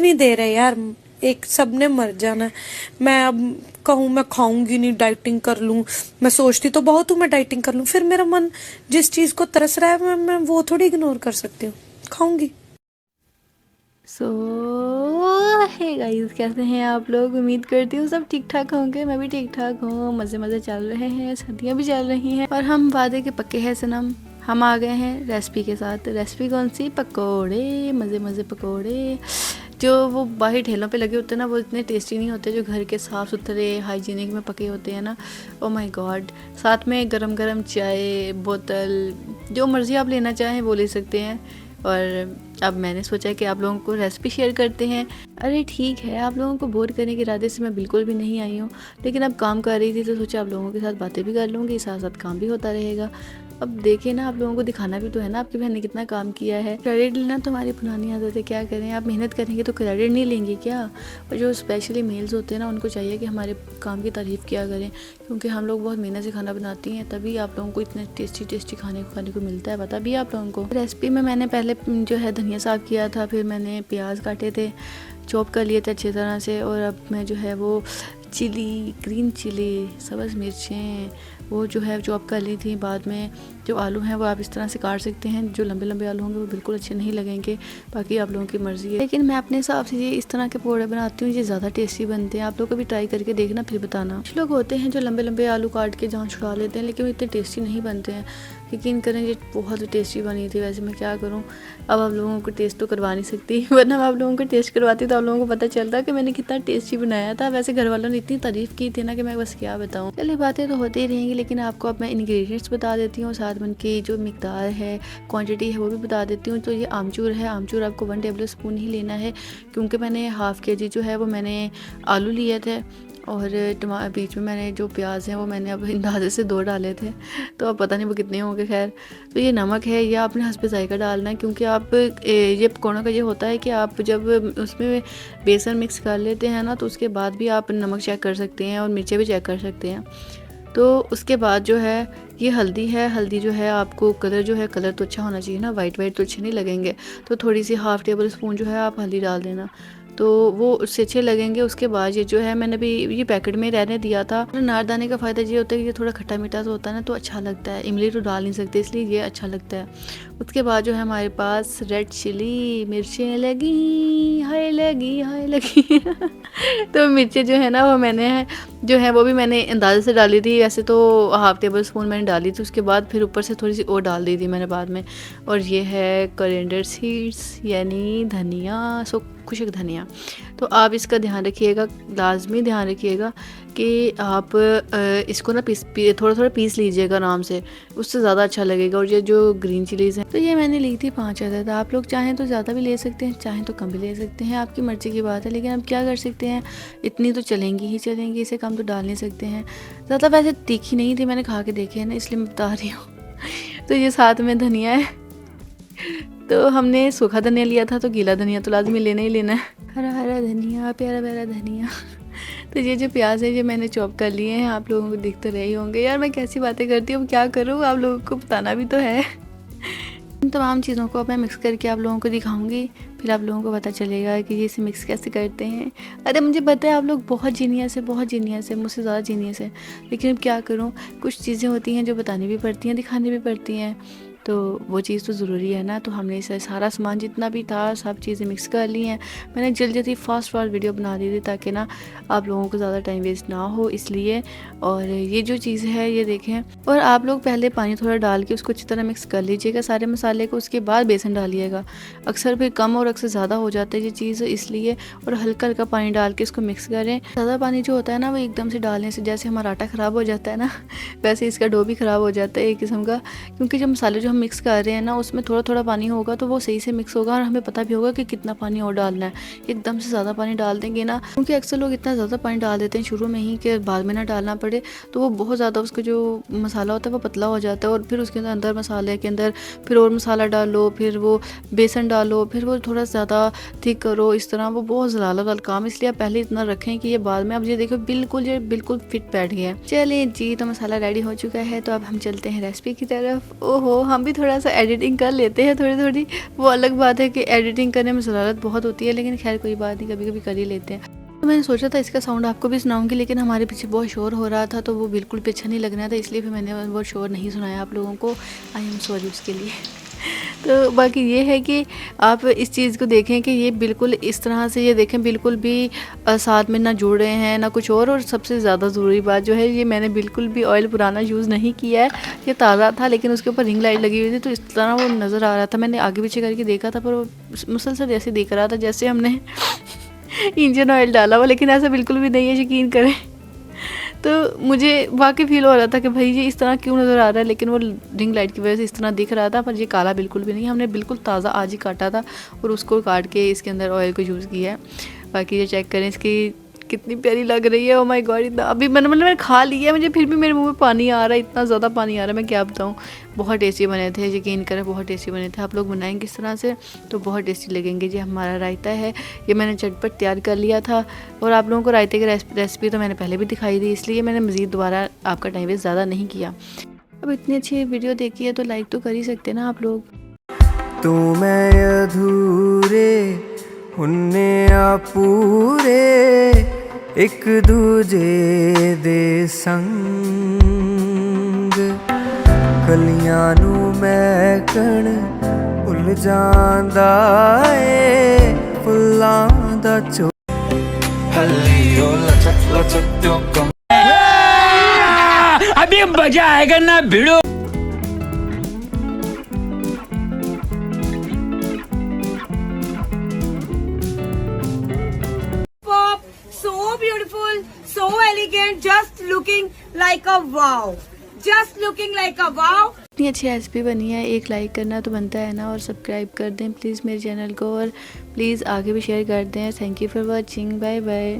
नहीं दे रहे यार, एक सबने मर जाना है। मैं अब कहूँ मैं खाऊंगी नहीं, डाइटिंग कर लूं, मैं सोचती तो बहुत हूँ मैं डाइटिंग कर लूं, फिर मेरा मन जिस चीज को तरस रहा है मैं वो थोड़ी इग्नोर कर सकती हूँ, खाऊंगी। सो हे गाइस, कैसे हैं आप लोग? उम्मीद करती हूँ सब ठीक ठाक होंगे। मैं भी ठीक ठाक हूँ, मज़े मज़े चल रहे हैं, सर्दियाँ भी चल रही हैं और हम वादे के पक्के हैं सनम। हम आ गए हैं रेसिपी के साथ। रेसिपी कौन सी? पकोड़े, मज़े मज़े पकोड़े। जो वो बाहर ठेलों पे लगे होते हैं ना, वो इतने टेस्टी नहीं होते जो घर के साफ़ सुथरे हाइजीनिक में पके होते हैं ना। Oh my God. साथ में गरम गरम चाय, बोतल, जो मर्ज़ी आप लेना चाहें वो ले सकते हैं। और अब मैंने सोचा कि आप लोगों को रेसिपी शेयर करते हैं। अरे ठीक है, आप लोगों को बोर करने के इरादे से मैं बिल्कुल भी नहीं आई हूँ, लेकिन अब काम कर रही थी तो सोचा आप लोगों के साथ बातें भी कर लूँगी, साथ साथ काम भी होता रहेगा। अब देखें ना, आप लोगों को दिखाना भी तो है ना आपकी बहन ने कितना काम किया है। क्रेडिट लेना तो हमारी पुरानी आदत है, क्या करें। आप मेहनत करेंगे तो क्रेडिट नहीं लेंगे क्या? और जो स्पेशली मेल्स होते हैं ना, उनको चाहिए कि हमारे काम की तारीफ़ किया करें, क्योंकि हम लोग बहुत मेहनत से खाना बनाती हैं, तभी आप लोगों को इतने टेस्टी टेस्टी खाने को मिलता है। पता भी है आप लोगों को। रेसिपी में मैंने पहले जो है धनिया साफ़ किया था, फिर मैंने प्याज काटे थे, चॉप कर लिए थे अच्छी तरह से, और अब मैं जो है वो चिली, ग्रीन चिली, सब्ज़ मिर्चें वो जो है चॉप कर ली थी। बाद में जो आलू हैं वो आप इस तरह से काट सकते हैं। जो लंबे लंबे आलू होंगे वो बिल्कुल अच्छे नहीं लगेंगे, बाकी आप लोगों की मर्ज़ी है। लेकिन मैं अपने हिसाब से ये इस तरह के पकौड़े बनाती हूँ, ये ज़्यादा टेस्टी बनते हैं। आप लोग को भी ट्राई करके देखना, फिर बताना। कुछ लोग होते हैं जो लंबे लंबे आलू काट के जान छुड़ा लेते हैं, लेकिन वो इतने टेस्टी नहीं बनते हैं। यकीन करें ये बहुत टेस्टी बनी थी। वैसे मैं क्या करूँ, अब आप लोगों को टेस्ट तो करवा नहीं सकती, वरना मैं आप लोगों को टेस्ट करवाती तो आप लोगों को पता चलता कि मैंने कितना टेस्टी बनाया था। वैसे घर वालों ने इतनी तारीफ़ की थी ना कि मैं बस क्या बताऊँ। चलिए, बातें तो होती ही रहेंगी, लेकिन आपको अब मैं इंग्रेडिएंट्स बता देती हूँ, साथ में उनकी जो मिकदार है, क्वांटिटी है वो भी बता देती हूँ। तो ये आमचूर है, आमचूर आपको 1 टेबल स्पून ही लेना है, क्योंकि मैंने हाफ़ केजी जो है वो मैंने आलू लिए थे, और बीच में मैंने जो प्याज हैं वो मैंने अब अंदाजे से 2 डाले थे, तो अब पता नहीं वो कितने होंगे। खैर, तो ये नमक है, ये आपने हस्बे ज़ायक़ा डालना है, क्योंकि आप ये पकौड़ों का ये होता है कि आप जब उसमें बेसन मिक्स कर लेते हैं ना, तो उसके बाद भी आप नमक चेक कर सकते हैं और मिर्चें भी चेक कर सकते हैं। तो उसके बाद जो है ये हल्दी है। हल्दी जो है आपको कलर जो है, कलर तो अच्छा होना चाहिए ना, वाइट वाइट तो अच्छे नहीं लगेंगे, तो थोड़ी सी हाफ़ टेबल स्पून जो है आप हल्दी डाल देना, तो वो उससे अच्छे लगेंगे। उसके बाद ये जो है मैंने भी ये पैकेट में रहने दिया था। अनारदाने का फ़ायदा ये होता है कि ये थोड़ा खट्टा मीठा तो होता है ना, तो अच्छा लगता है। इमली तो डाल नहीं सकते, इसलिए ये अच्छा लगता है। उसके बाद जो है हमारे पास रेड चिली, मिर्चें लगी हाय लगी हाय लगी तो मिर्चें जो है ना वो मैंने जो है वो भी मैंने अंदाज़े से डाली थी। वैसे तो हाफ़ टेबल स्पून मैंने डाली थी, उसके बाद फिर ऊपर से थोड़ी सी और डाल दी थी मैंने बाद में। और ये है कोरिएंडर सीड्स, यानी धनिया, खुशक धनिया। तो आप इसका ध्यान रखिएगा, लाजमी ध्यान रखिएगा कि आप इसको ना थोड़ा थोड़ा पीस लीजिएगा आराम से, उससे ज़्यादा अच्छा लगेगा। और ये जो ग्रीन चिलीज़ हैं, तो ये मैंने ली थी 5 अदद। आप लोग चाहें तो ज़्यादा भी ले सकते हैं, चाहें तो कम भी ले सकते हैं, आपकी मर्ज़ी की बात है। लेकिन अब क्या कर सकते हैं, इतनी तो चलेंगी ही चलेंगी, इसे कम तो डाल नहीं सकते हैं। ज़्यादा वैसे तीखी नहीं थी, मैंने खा के देखे है ना, इसलिए मैं बता रही हूँ तो ये साथ में धनिया है, तो हमने सूखा धनिया लिया था, तो गीला धनिया तो लाजमी लेना ही लेना है। हरा हरा धनिया, प्यारा प्यारा धनिया तो ये जो प्याज है ये मैंने चॉप कर लिए हैं। आप लोगों को दिख तो रहे होंगे। यार मैं कैसी बातें करती हूँ, क्या करूँ, आप लोगों को बताना भी तो है। इन तमाम चीज़ों को अब मैं मिक्स करके आप लोगों को दिखाऊंगी, फिर आप लोगों को पता चलेगा कि ये इसे मिक्स कैसे करते हैं। अरे मुझे पता है आप लोग बहुत जीनियस है, बहुत जीनियस है, मुझसे ज़्यादा जीनियस है, लेकिन अब क्या करूँ, कुछ चीज़ें होती हैं जो बतानी भी पड़ती हैं, दिखानी भी पड़ती हैं, तो वो चीज़ तो ज़रूरी है ना। तो हमने इसे सारा सामान जितना भी था सब चीज़ें मिक्स कर ली हैं। मैंने जल्दी जल्दी फास्ट वीडियो बना दी थी ताकि ना आप लोगों को ज़्यादा टाइम वेस्ट ना हो, इसलिए। और ये जो चीज़ है ये देखें, और आप लोग पहले पानी थोड़ा डाल के उसको अच्छी तरह मिक्स कर लीजिएगा सारे मसाले को, उसके बाद बेसन डालिएगा। अक्सर फिर कम और अक्सर ज़्यादा हो जाता है ये चीज़, इसलिए। और हल्का हल्का पानी डाल के इसको मिक्स करें। ज़्यादा पानी जो होता है ना वो एकदम से डालने से जैसे हमारा आटा ख़राब हो जाता है ना, वैसे इसका डो भी ख़राब हो जाता है एक किस्म का, क्योंकि जो मसाले जो हम मिक्स कर रहे हैं ना उसमें थोड़ा थोड़ा पानी होगा तो वो सही से मिक्स होगा, और हमें पता भी होगा कि कितना पानी और डालना है। एकदम से ज़्यादा पानी डाल देंगे ना, क्योंकि अक्सर लोग इतना ज़्यादा पानी डाल देते हैं शुरू में ही कि बाद में ना डालना पड़े, तो वो बहुत ज़्यादा उसका जो मसाला होता है वो पतला हो जाता है, और फिर उसके अंदर मसाले के अंदर फिर और मसाला डालो, फिर वो बेसन डालो, फिर वो थोड़ा ज़्यादा थिक करो, इस तरह वो बहुत ज़्यादा वाला काम। इसलिए आप पहले इतना रखें कि ये बाद में, अब ये देखो ये बिल्कुल फिट बैठ गया है। चलिए जी, तो मसाला रेडी हो चुका है, तो अब हम चलते हैं रेसिपी की तरफ। ओहो, हम हम भी थोड़ा सा एडिटिंग कर लेते हैं थोड़ी थोड़ी। वो अलग बात है कि एडिटिंग करने में ज़रूरत बहुत होती है, लेकिन खैर कोई बात नहीं, कभी कभी कर ही लेते हैं। तो मैंने सोचा था इसका साउंड आपको भी सुनाऊंगी, लेकिन हमारे पीछे बहुत शोर हो रहा था तो वो बिल्कुल भी अच्छा नहीं लग रहा था, इसलिए फिर मैंने वो शोर नहीं सुनाया आप लोगों को। आई एम सॉरी उसके लिए। तो बाकी ये है कि आप इस चीज़ को देखें कि ये बिल्कुल इस तरह से ये देखें, बिल्कुल भी साथ में ना जुड़ रहे हैं ना कुछ और सबसे ज़्यादा ज़रूरी बात जो है, ये मैंने बिल्कुल भी ऑयल पुराना यूज़ नहीं किया है, ये ताज़ा था, लेकिन उसके ऊपर रिंग लाइट लगी हुई थी तो इस तरह वो नज़र आ रहा था। मैंने आगे पीछे करके देखा था, पर वो मुसलसल जैसे दिख रहा था जैसे हमने इंजन ऑयल डाला हुआ, लेकिन ऐसा बिल्कुल भी नहीं है, यकीन करें। तो मुझे वाकई फील हो रहा था कि भाई ये इस तरह क्यों नज़र आ रहा है, लेकिन वो रिंग लाइट की वजह से इस तरह दिख रहा था, पर ये काला बिल्कुल भी नहीं। हमने बिल्कुल ताज़ा आज ही काटा था और उसको काट के इसके अंदर ऑयल को यूज़ किया है। बाकी ये चेक करें इसकी कितनी प्यारी लग रही है। ओ माय गॉड, इतना अभी मैंने खा लिया है, मुझे फिर भी मेरे मुंह में पानी आ रहा है, इतना ज़्यादा पानी आ रहा है, मैं क्या बताऊँ। बहुत टेस्टी बने थे, यकीन करें बहुत टेस्टी बने थे। आप लोग बनाएंगे इस तरह से तो बहुत टेस्टी लगेंगे। जी हमारा रायता है, ये मैंने झटपट तैयार कर लिया था, और आप लोगों को रायते की रेसिपी तो मैंने पहले भी दिखाई दी, इसलिए मैंने मज़ीद दोबारा आपका टाइम वेस्ट ज़्यादा नहीं किया। अब इतनी अच्छी वीडियो देखी है तो लाइक तो कर ही सकते ना आप लोग। तू मैं अधूरे हुन्ने आ पूरे एक दूजे दे संग कलियां नू महकण भुल जांदा ए फुल्लां दा चो हल्लियो लचक लचक तो कम अभी मजा आएगा ना भिड़ो। So beautiful, so elegant, just looking like a wow. Just looking like a wow. इतनी अच्छी रेसिपी बनी है, एक लाइक करना तो बनता है ना, और सब्सक्राइब कर दें प्लीज़ मेरे चैनल को, और प्लीज़ आगे भी शेयर कर दें। Thank you for watching, bye bye.